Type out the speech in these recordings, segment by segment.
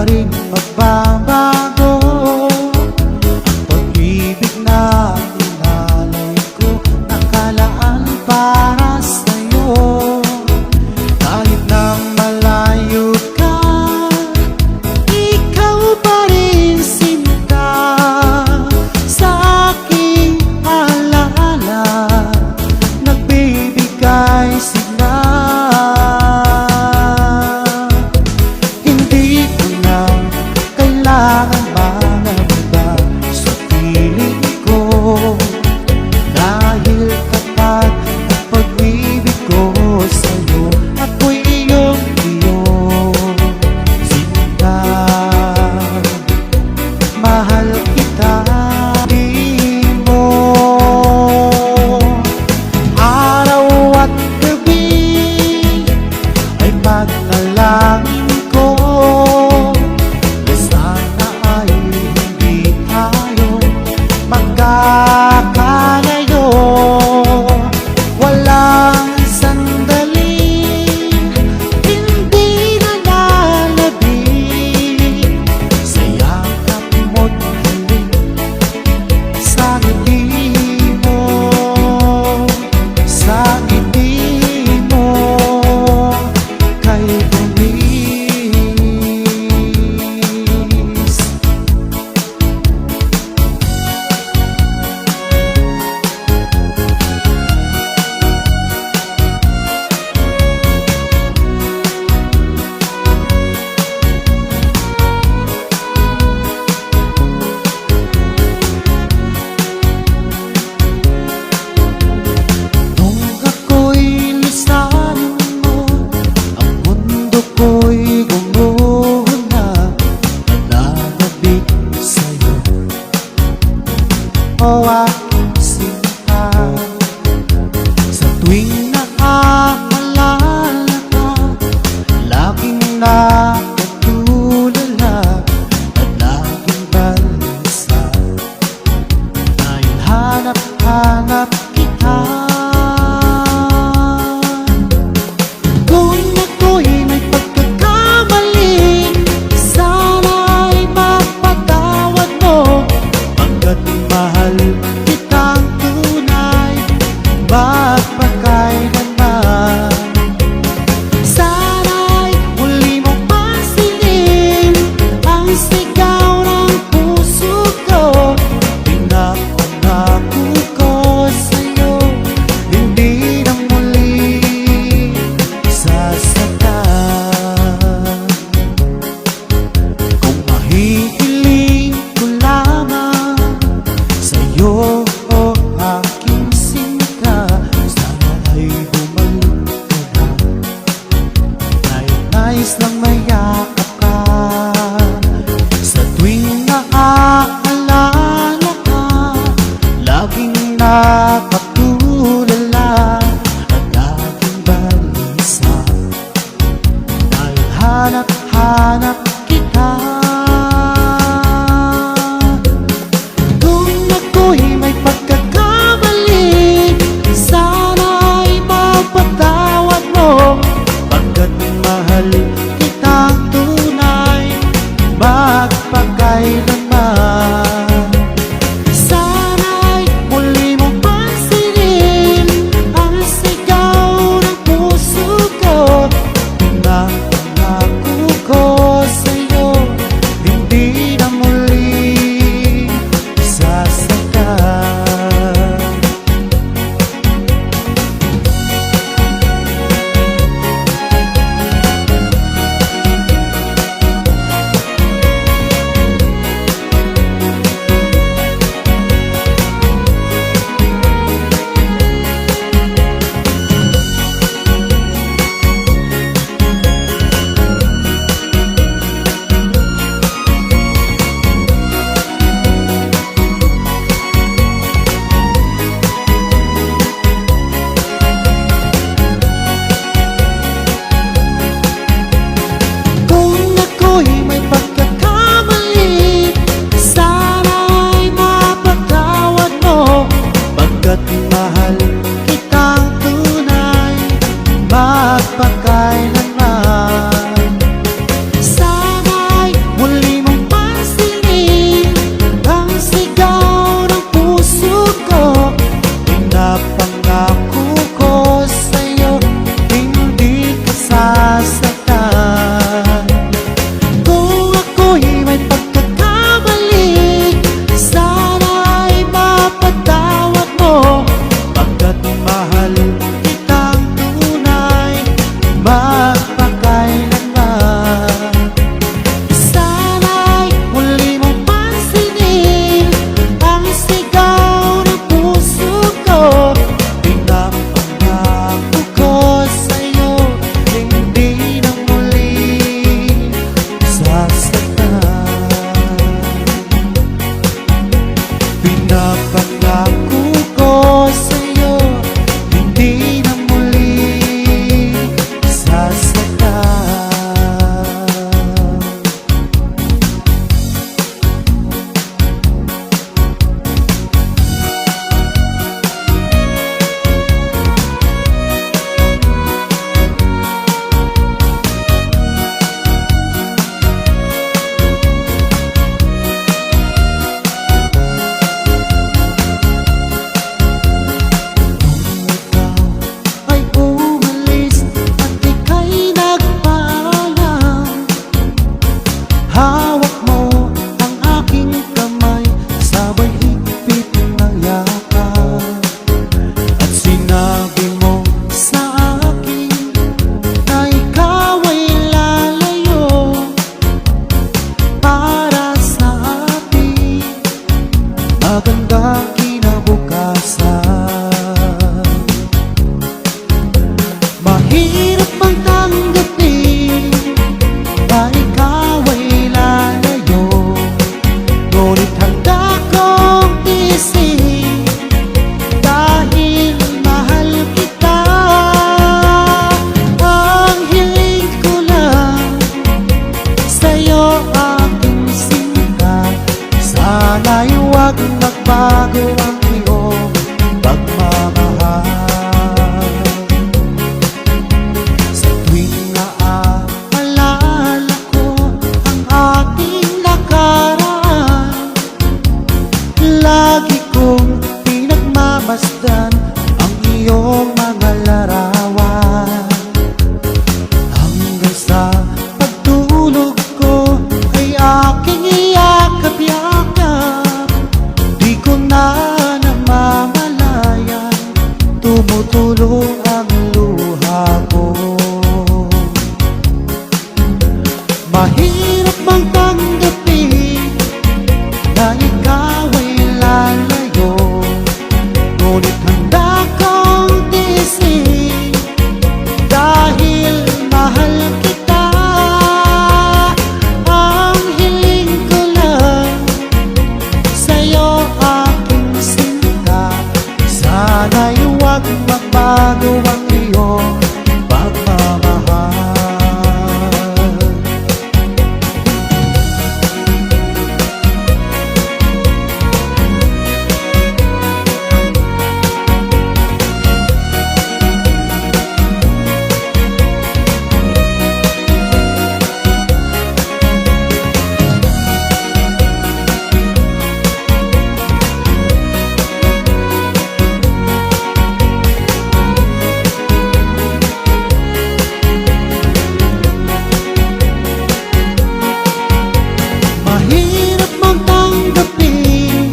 pa rin magbabago. Ang pag-ibig na inalay ko, nakalaan para sa'yo. Kahit na malayo ka, ikaw pa rin sinta sa aking alaala, nagbibigay sigla. Hindi ko na kailangan mangamba sa piling ko, dahil kapag ang pag-ibig ko sa'yo, ako'y iyong sinta. Mahal kita, di mo. Araw at gabi ay pagdalangin ko na sana ay hindi tayo magkakalayo. Walang sandali hindi nalalabig sa yakap mo't halik sa ngiti mo, sa ngiti mo kay bumis. Nung ako'y lisanin mo, ang mundo ko'y gumuhula, nananabik sa'yo, o aking sinta. Sa tuwing naaalala ka, laging nakatulala at laging balisa, dahil hanap-hanap kita. Kung ako'y may pagkakamali, sana'y mapatawad mo, pagkat mahal kitang tunay, magpakailanman. Sana'y muli mong pansinin ang sigaw ng puso ko. Pinapangako ko sa'yo, hindi na muli sasaktan. Kung mahihiling ko lamang sa'yo, o aking sinta, sana ay bumalik ka na. Nais lang mayakap ka sa tuwing naaalala ka, laging nakatulala at laging balisa, dahil hanap-hanap kita. Kung ako'y may pagkakamali, sana'y mapatawad mo, pagkat mahal kitang tunay, magpakailanman. Sana'y muli mong pansinin ang sigaw ng puso ko. Pinapangako ko sa'yo, magpakailanman. Sana'y muli mong pansinin ang sigaw ng puso ko. Pinapangako ko sa'yo, hindi na muli sasaktan. Pinapangako ko sa'yo, hindi na muli sasaktan. Ay umalis at ika'y nagpaalam. Hawak mo ang aking kamay, sabay higpit na yakap. At sinabi mo sa akin na ikaw ay lalayo para sa ating magandang kinabukasan. Mahirap bang tanggapin na ikaw ay lalayo? Ngunit handa kong tiisin dahil mahal kita. Ang hiling ko lang sa'yo aking sinta. Sana'y huwag magbago ang iyong pagmamahal. Sa tuwing naaalala ko ang ating nakaraan, lagi kong pinagmamasdan ang iyong mga larawan. Hanggang sa pagtulog ko ay aking iyakap-yakap. Di ko na namamalayan, tumutulong ang luha ko. Mahirap bang tanggapin na ikaw ay lalayo? Ngunit handa kong tiisin dahil mahal kita. Ang hiling ko lang sa'yo aking sinta. Sana'y huwag magbago ang iyong pagmamahal. Mahirap mang tanggapin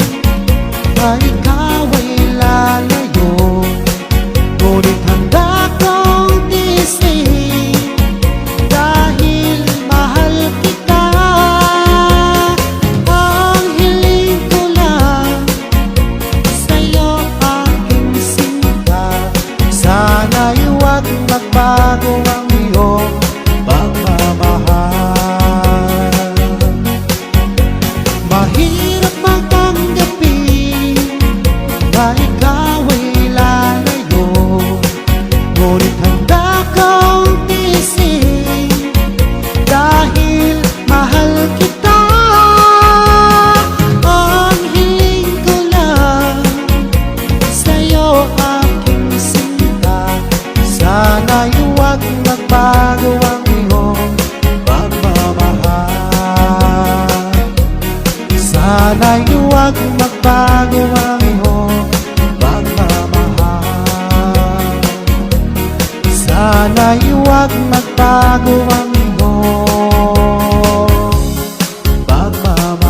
na ikaw ay lalayo. Ngunit handa kong tiisin dahil mahal kita. Ang hiling ko lang sa'yo aking sinta. Sana'y huwag magbago ang iyong pagmamahal. Mahirap mang tanggapin na ikaw ay lalayo. Ngunit handa kong tiisin dahil mahal kita. Ang hiling ko lang sa'yo aking sinta. Sana'y huwag magbago ang iyong pagmamahal. Sana'y huwag magbago ang iyong pagmamahal. Sana'y huwag magbago ang iyong pagmamahal.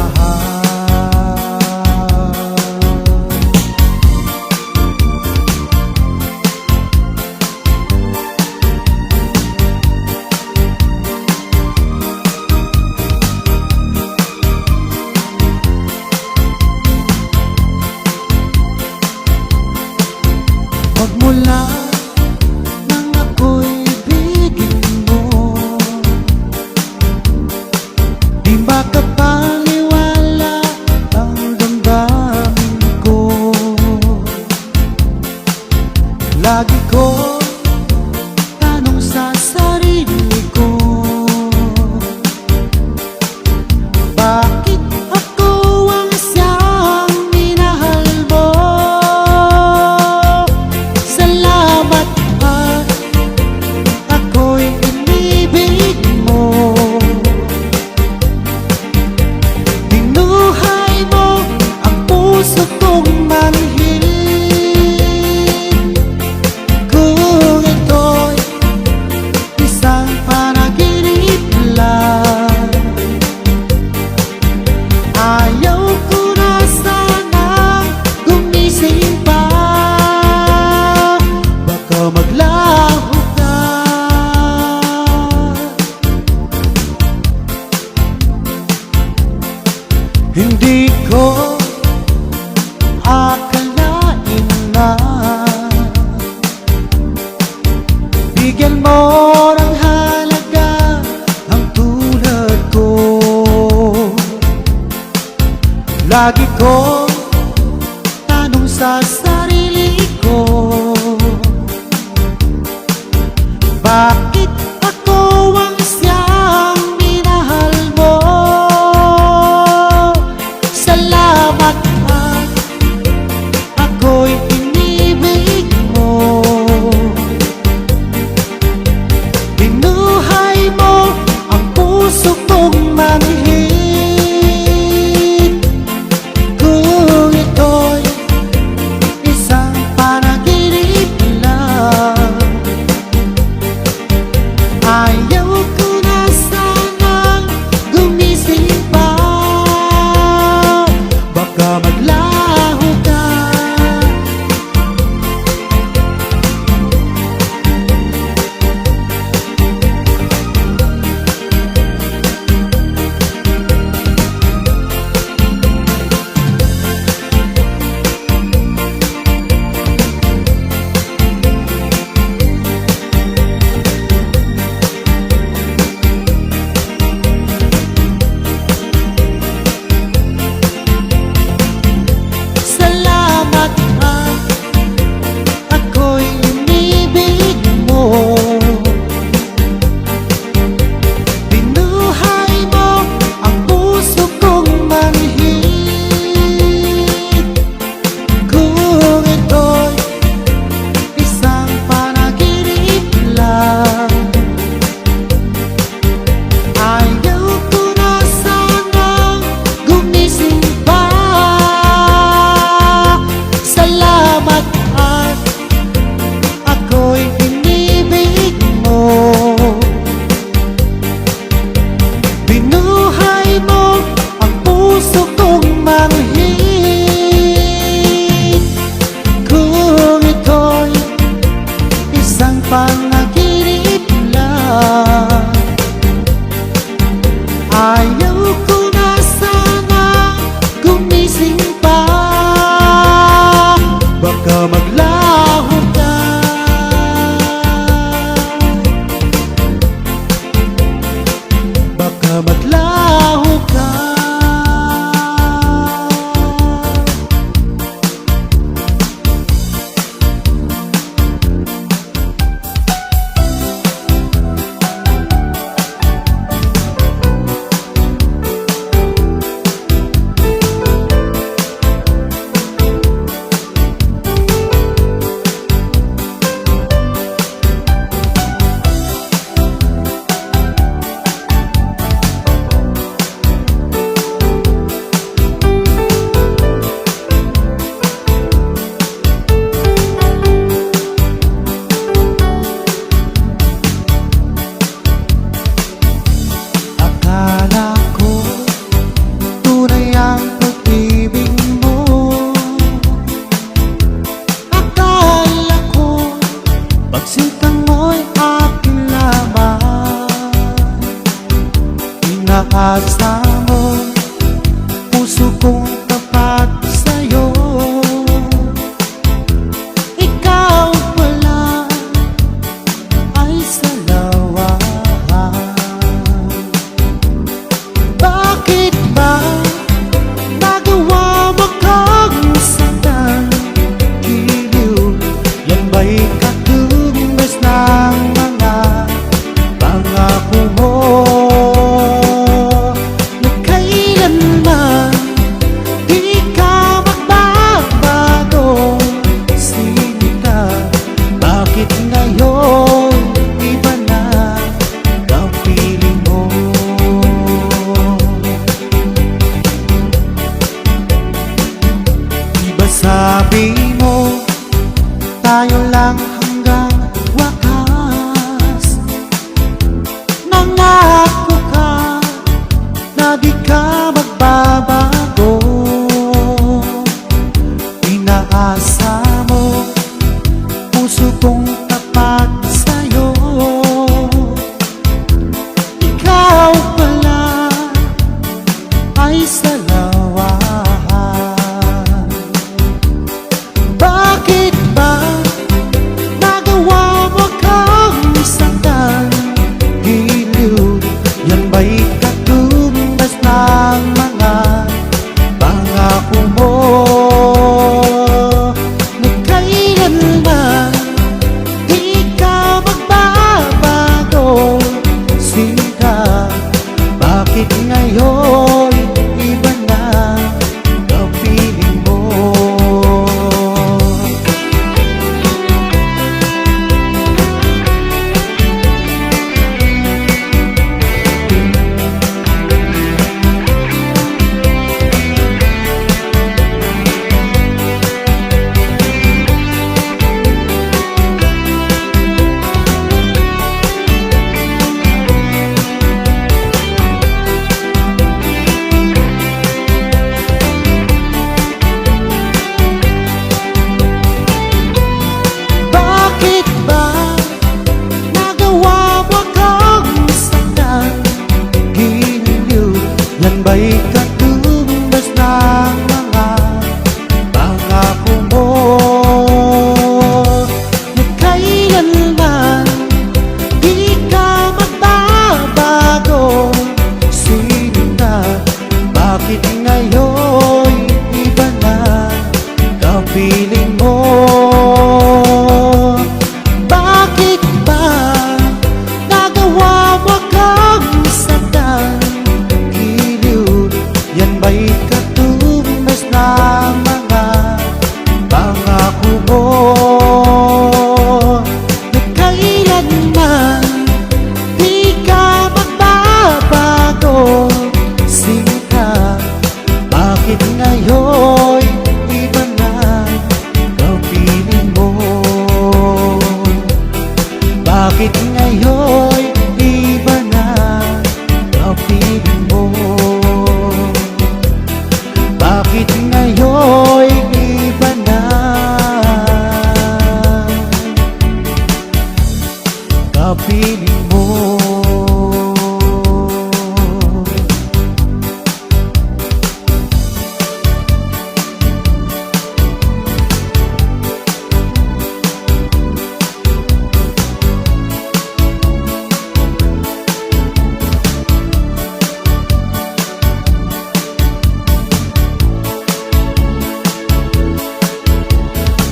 mo.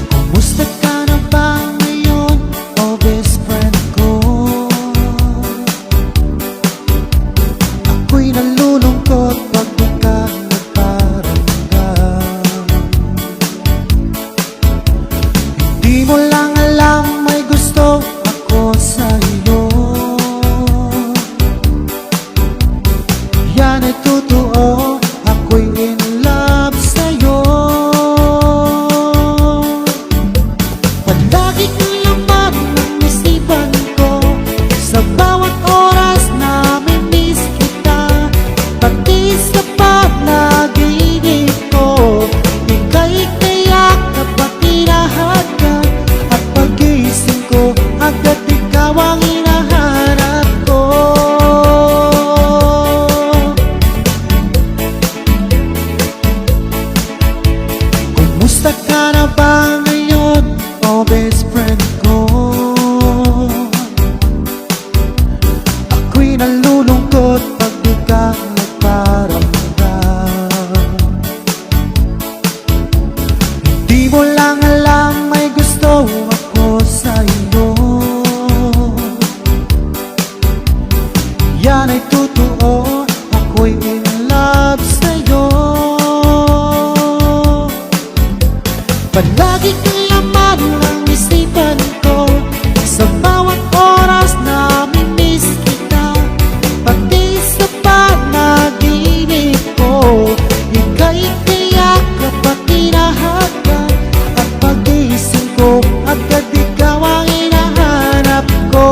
Kumusta ka na ba ngayon, oh best friend ko? Ako'y nalulungkot pag di ka nagparamdam. Hindi mo lang alam may gusto ako sa'yo. Yan ay totoo, ako'y in love sa'yo. Palagi kang laman ng isipan ko, sa bawat oras na miss kita. Pati sa panaginip ko, ika'y kayakap at hinahagan. At pag-isip ko, agad ikaw ang hinahanap ko. Kumusta ka na ba ngayon, oh best friend ko? Ako'y nalulungkot pag di ka nagparamdam. Hindi mo lang alam may gusto ako sa'yo. Yan ay totoo, ako'y in love sa'yo. Palagi kang laman ng isipan ko, sa bawat oras na miss kita. Pati sa panaginip ko, ika'y kayakap at hinahagan. At pag-isip ko, agad ikaw ang hinahanap ko.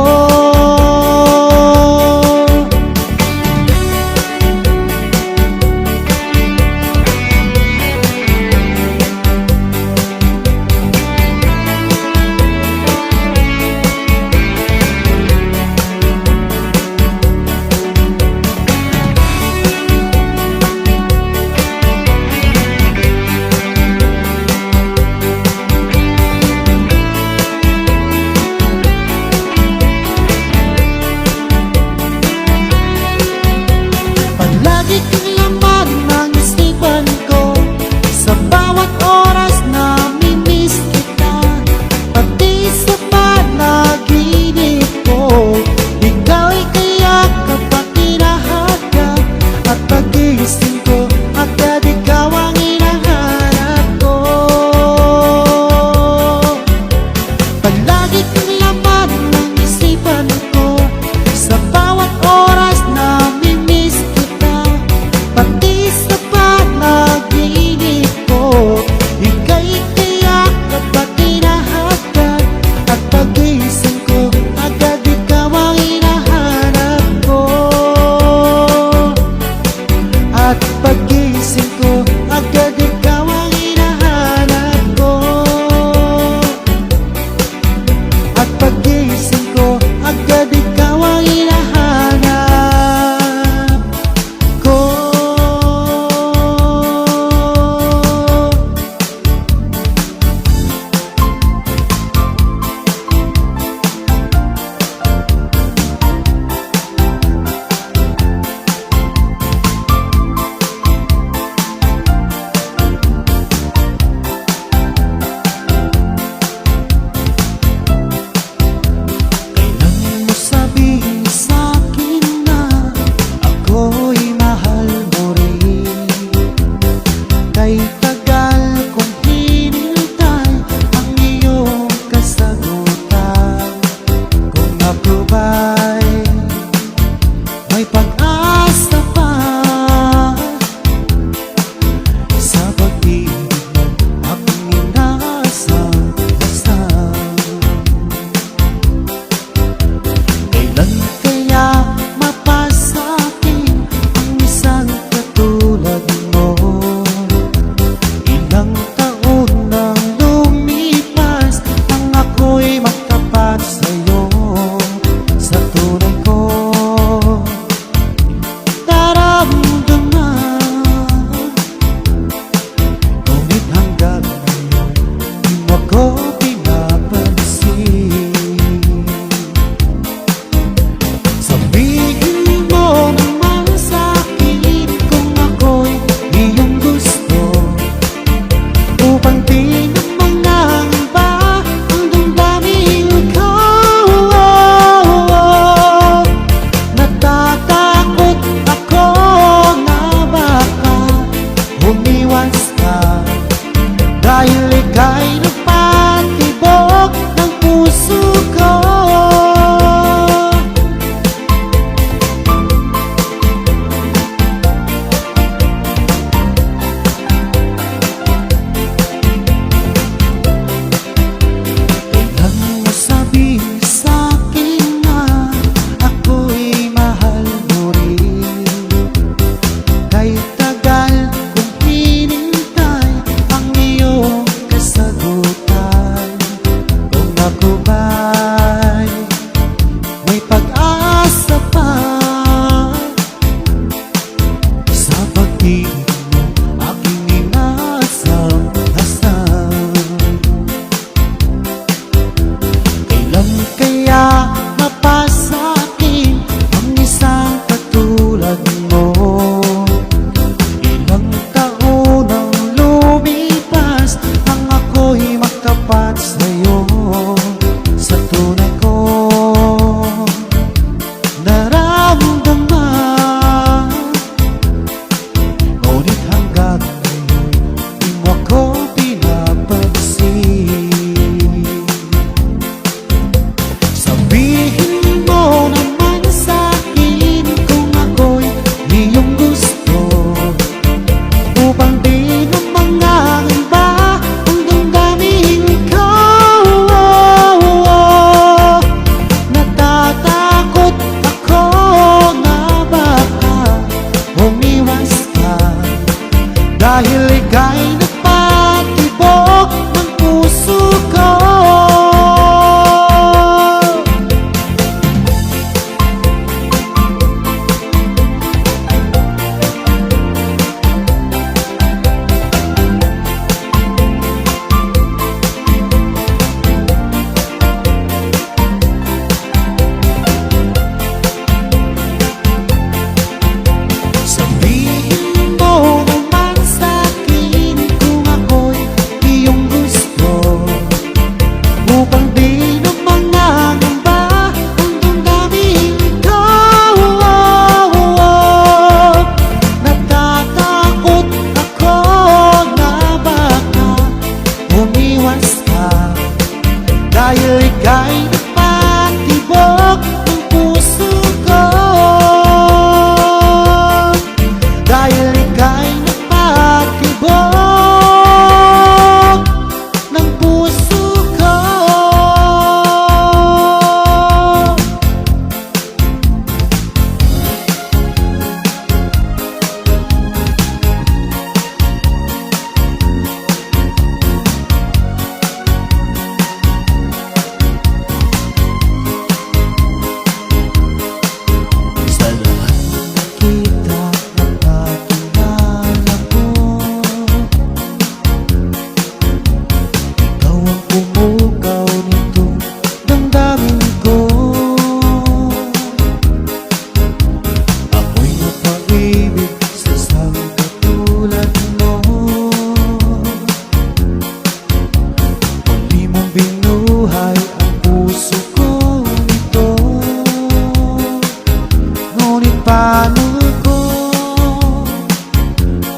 paano ko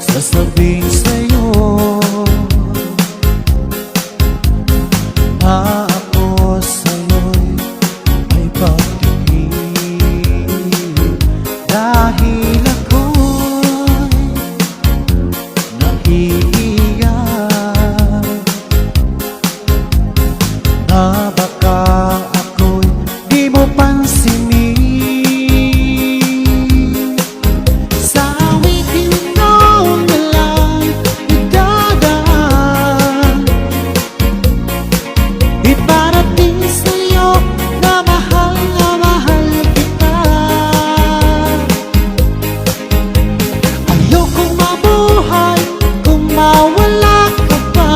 sasabihin sa'yo na ako sa'yo'y may pagtingin, dahil ako'y nahihiyak na baka ako'y di mo pansinin. Sa awitin ko na lang idadaan, iparating sa'yo na mahal kita. Ayokong mabuhay kung mawala ka pa,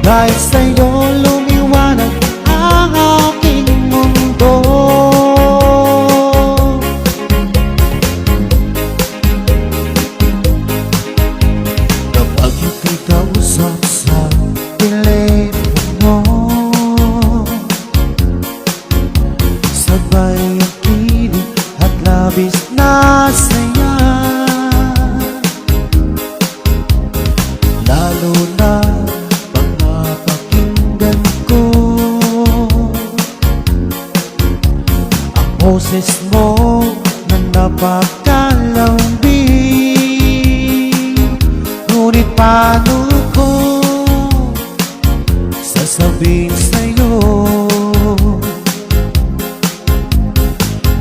dahil sa'yo lumiwanag ang aking mundo. Kapag ika'y kausap sa telepono, sabay ang kilig at labis na saya, lalo na pag napakinggan ko ang boses mo na napakalambing. Ngunit paano ko sasabihin sa'yo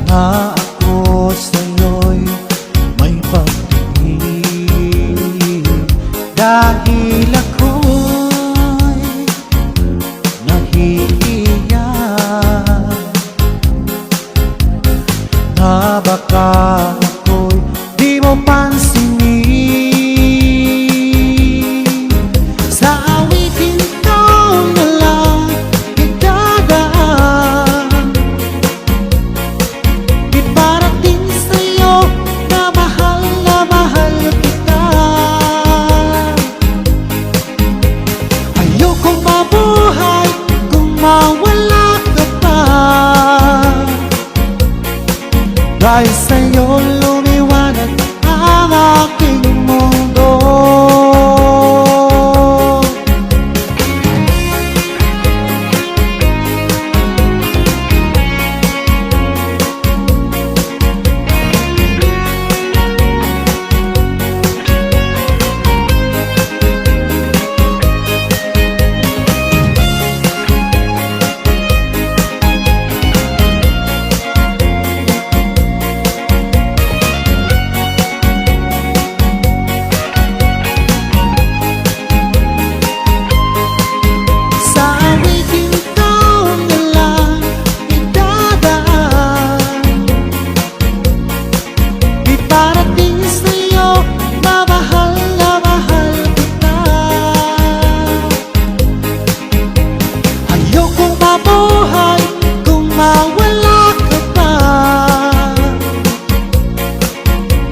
na ako sa'yo'y may pagtingin, dahil ako'y nahihiyak na baka ako'y di mo pansinin. Sa awitin ko na lang idadaan, iparating sa'yo na mahal kita. Ayokong mabuhay kung mawala ka pa, dahil sa'yo lumiwanag ang aking mundo.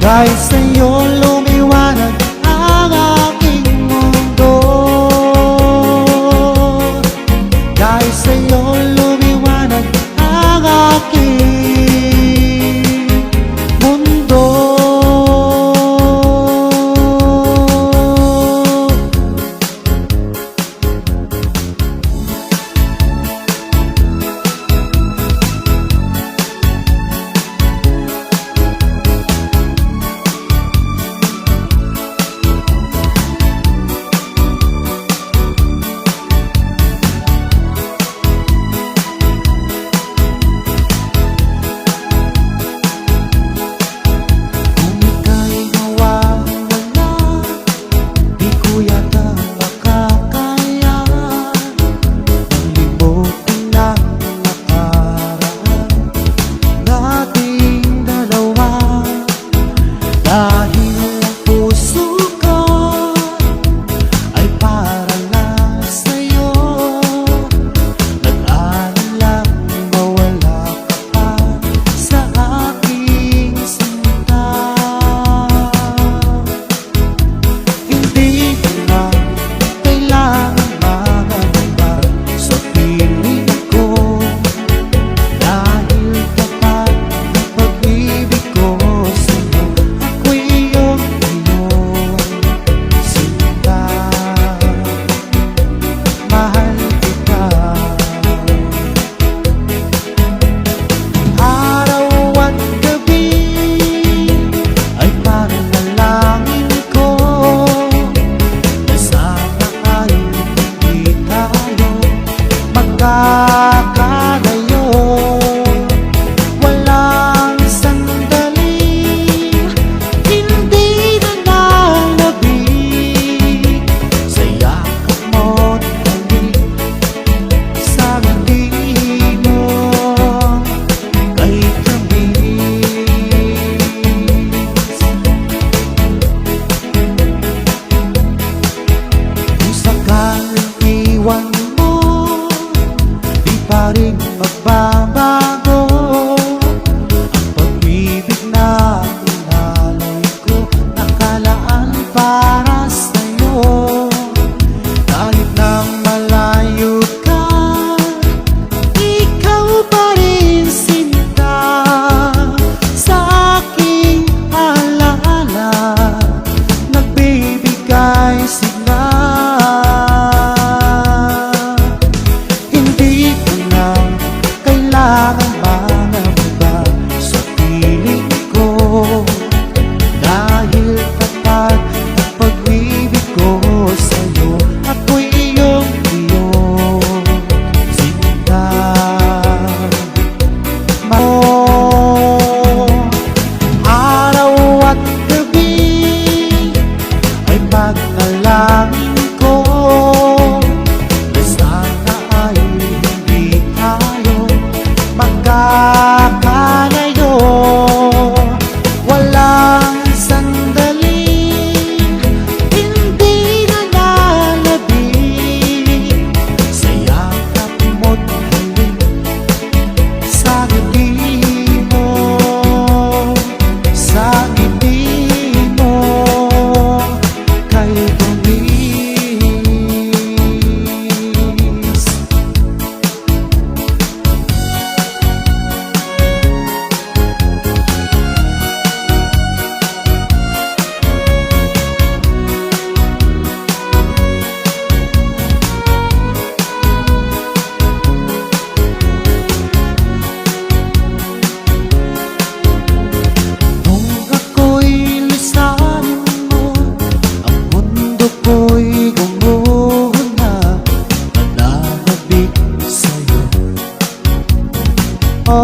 Dahil sa'yo lumiwanag ang aking mundo, dahil sa'yo lumiwanag ang aking mundo.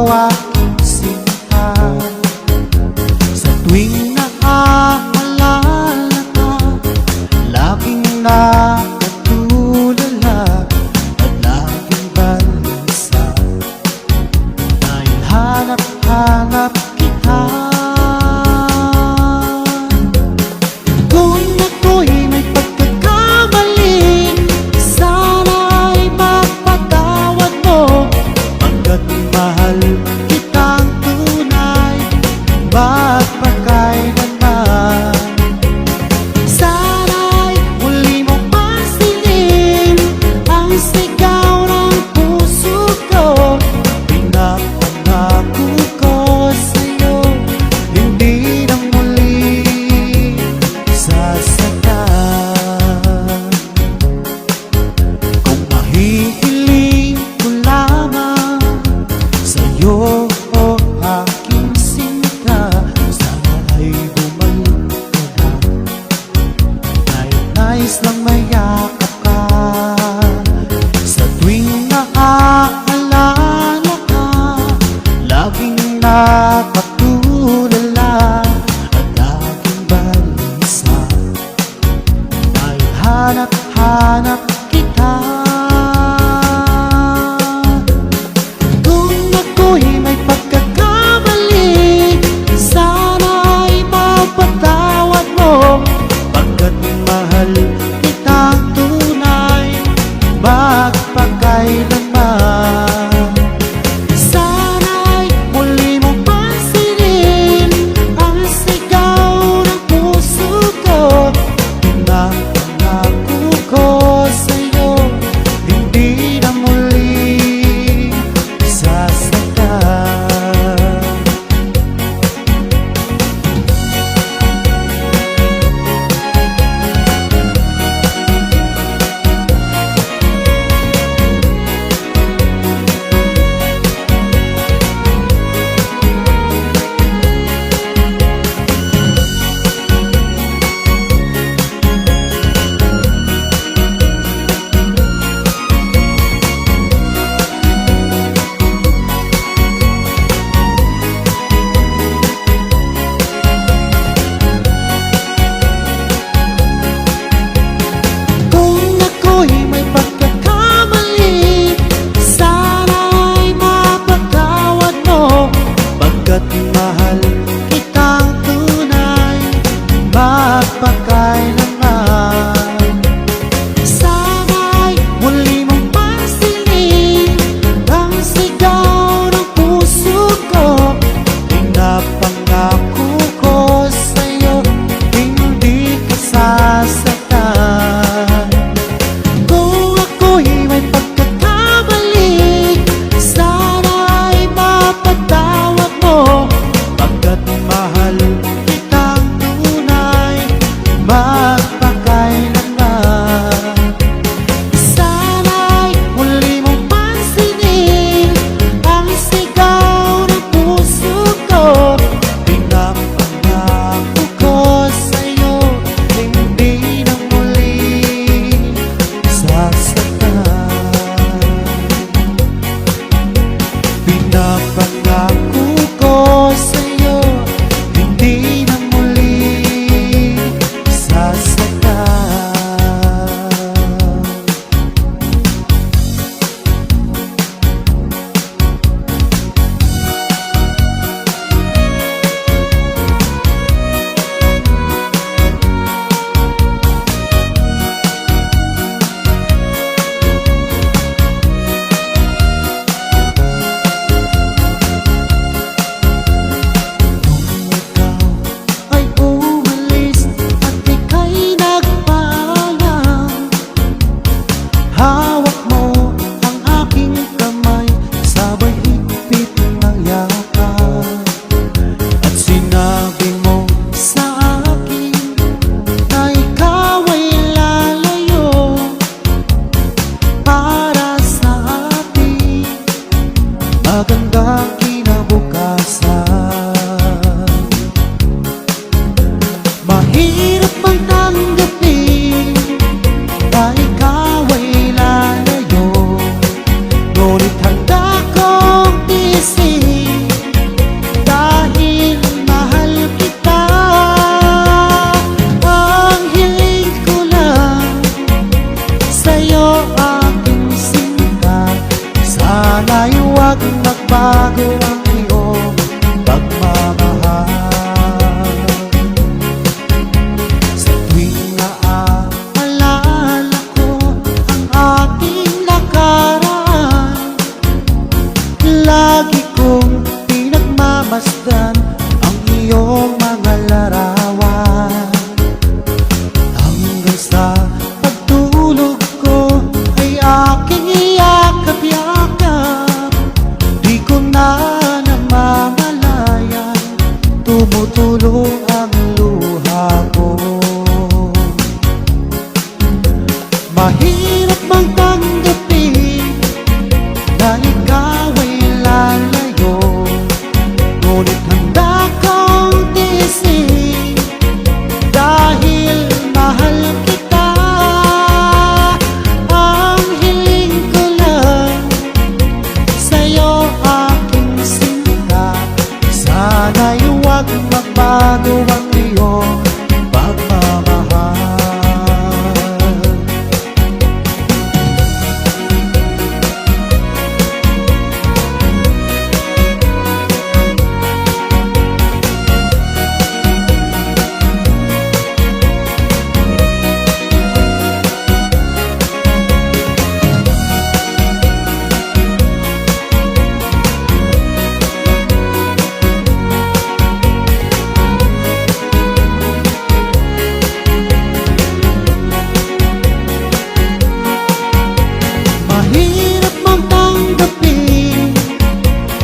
aking sinta. Sa tuwing naaalala ka, laging nakatulala at laging balisa. Dahil hanap-hanap kita. Kung ako'y may pagkakamali, sana'y mapatawad mo. Pagkat mahal kitang tunay, magpakailanman. Sana'y muli mong pansinin ang sigaw ng puso ko. Pinapangako ko sa'yo, hindi na muli sasaktan. Kung mahihiling ko lamang sa'yo, o aking sinta, sana'y bumalik ka na. Dahil nais lang mayakap ka. Sa tuwing naaalala ka, laging nakatulala at laging balisa. Dahil hanap-hanap kita. Kung ako'y may pagkakamali, sana'y mapatawad mo. Pagkat mahal kitang tunay, magpakailanman. Sana'y muli mong pansinin masdan ang iyong mga larawan. Hanggang sa pagtulog ko ay aking iyakap-yakap. Di ko na namamalayan, tumutulo ang luha ko. Mahirap bang tanggapin na ikaw ay lalayo, ngunit handa kong tiisin dahil mahal kita. Ang hiling ko lang sa'yo, aking sinta, sana'y huwag magbago ang iyong pagmamahal. Mahirap mang tanggapin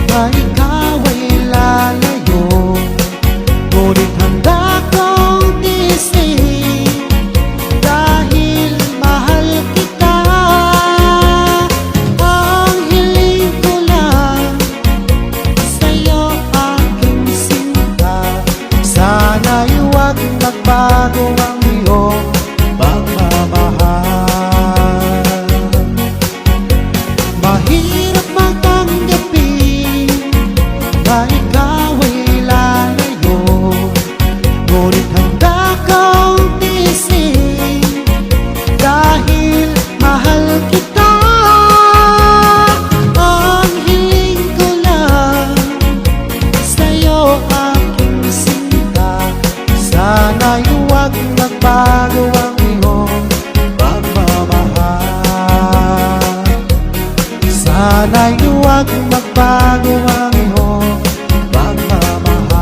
na ikaw ay lalayo, ngunit handa kong tiisin dahil mahal kita. Ang hiling ko lang sa'yo, aking sinta, sana'y huwag magbago ang iyong pagmamahal. Mahirap mang tanggapin na ikaw ay lalayo, ngunit handa kong tiisin dahil mahal kita. Ang hiling ko lang sa'yo, aking sinta, sana'y huwag magbago ang iyong pagmamahal. Sana'y huwag magbago ang iyong pagmamahal.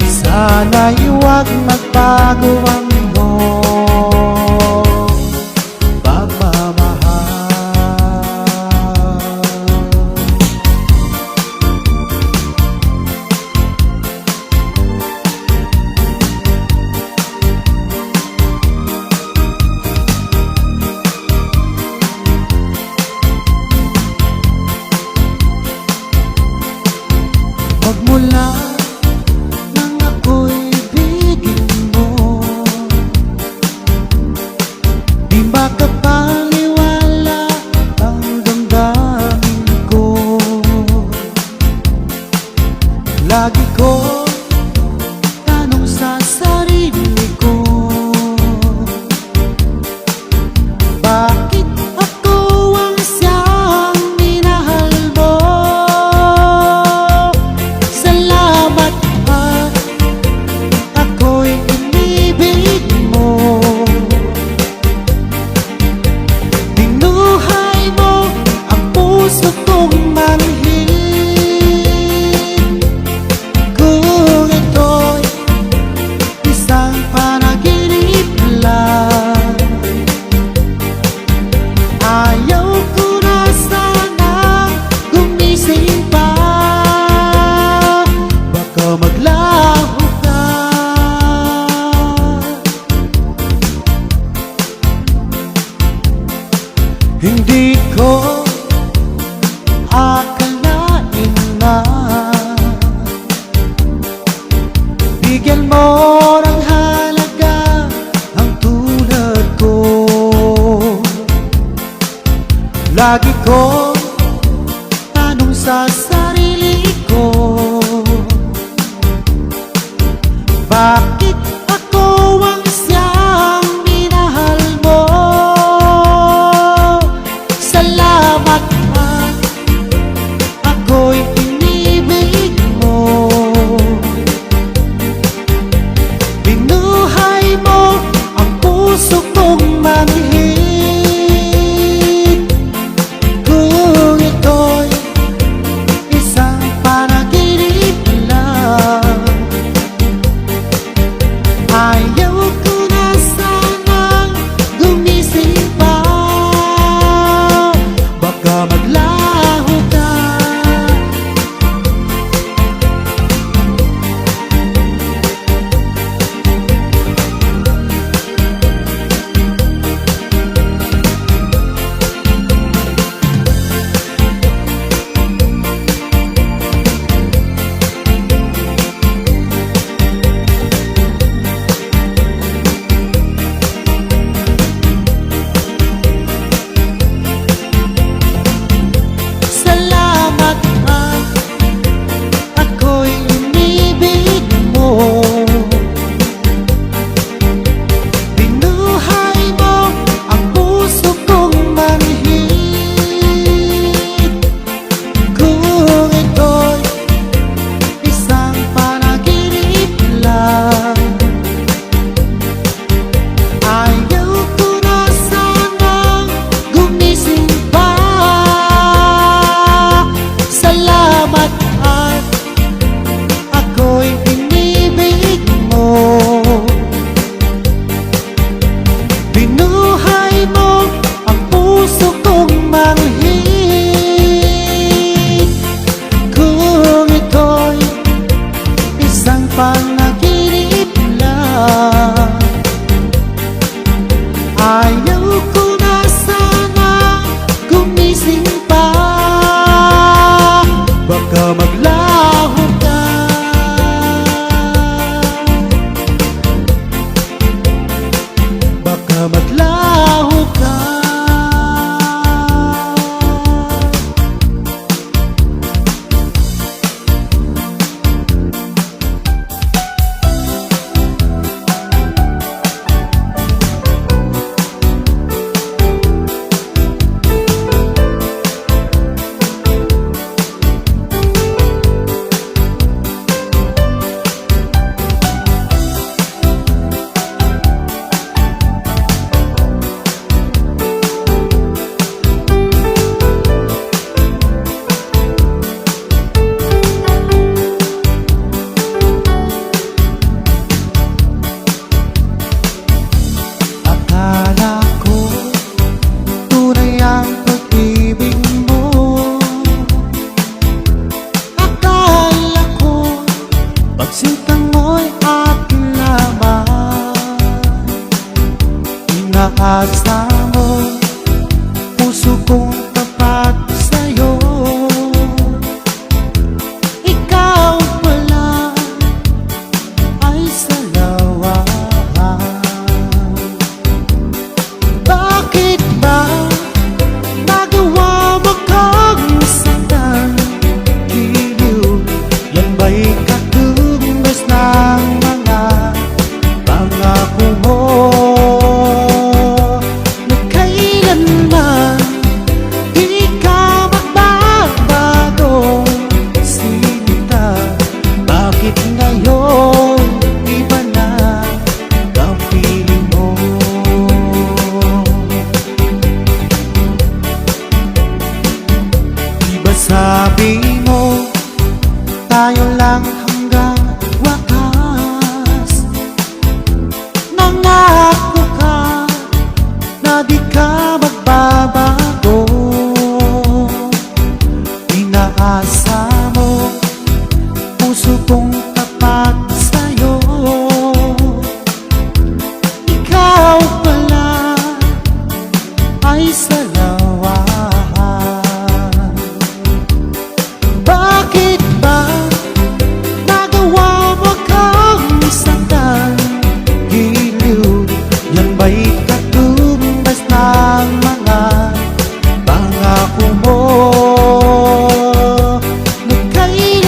Sana'y huwag magbago ang iyong pagmamahal. Magmula nang ako'y ibigin mo, di makapaniwala ang damdamin ko. Lagi ko tanong sa sarili ko, bakit ako ang siyang minahal mo? Salamat at ako'y inibig mo. Binuhay mo ang puso kong manhid. Kung ito'y isang panaginip lang, ayaw ko na sana gumising pa. Baka maglaho ka. Hindi ko akalain na bigyan mo ng halaga ang tulad ko. Lagi ko tanong sa sarili ko, bakit ako ang siyang minahal mo? Salamat at ako'y inibig mo. Binuhay mo ang puso kong manhid. Kung ito'y isang Sintang mo'y akin lamang. Inaasa mo, puso kong tapat sa'yo. Ikaw pala ay salawahan. Bakit ba nagawa mo kang saktan? Giliw, yan ba'y katumbas ng mga pangako mo? Na kailanman di ka magbabagong sinta. Bakit ngayon iba na ang piling mo? Diba sabi mo tayo lang hanggang wakas? Nangako ka na di ka magbabago. Inaasa mo, puso kong tapat sa'yo. Ikaw pala ay salawahan. Bakit ba nagawa mo kang saktan? Giliw, yan ba'y katumbas ng mga pangako mo? Na kailanman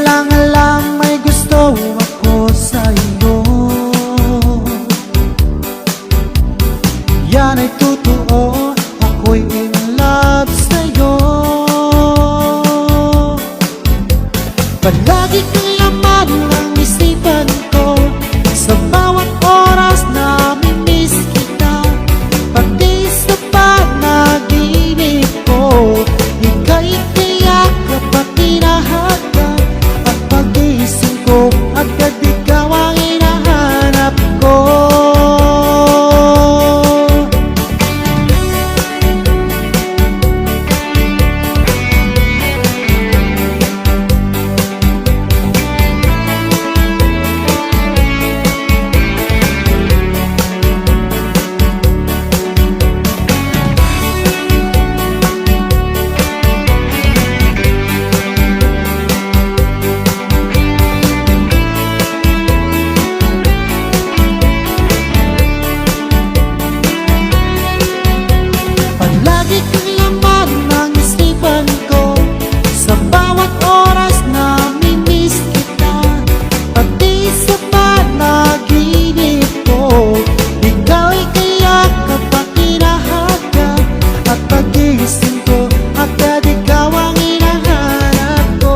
lang alam may gusto ako sa'yo. Yan ay totoo, ako'y in love sa'yo. Palagi kang laman ng isipan ko, sa bawat oras na mimiss kita. Pati sa panaginip ko, ika'y tiyak kapag hinahagan. At pag-isip ko, agad ikaw ang hinahanap ko. Palagi kang laman ng isipan ko, sa bawat oras na mimiss kita. Pati sa panaginip ko, ika'y tiyak kapag hinahagan. At pag-iisip ko, agad ikaw ang hinahanap ko.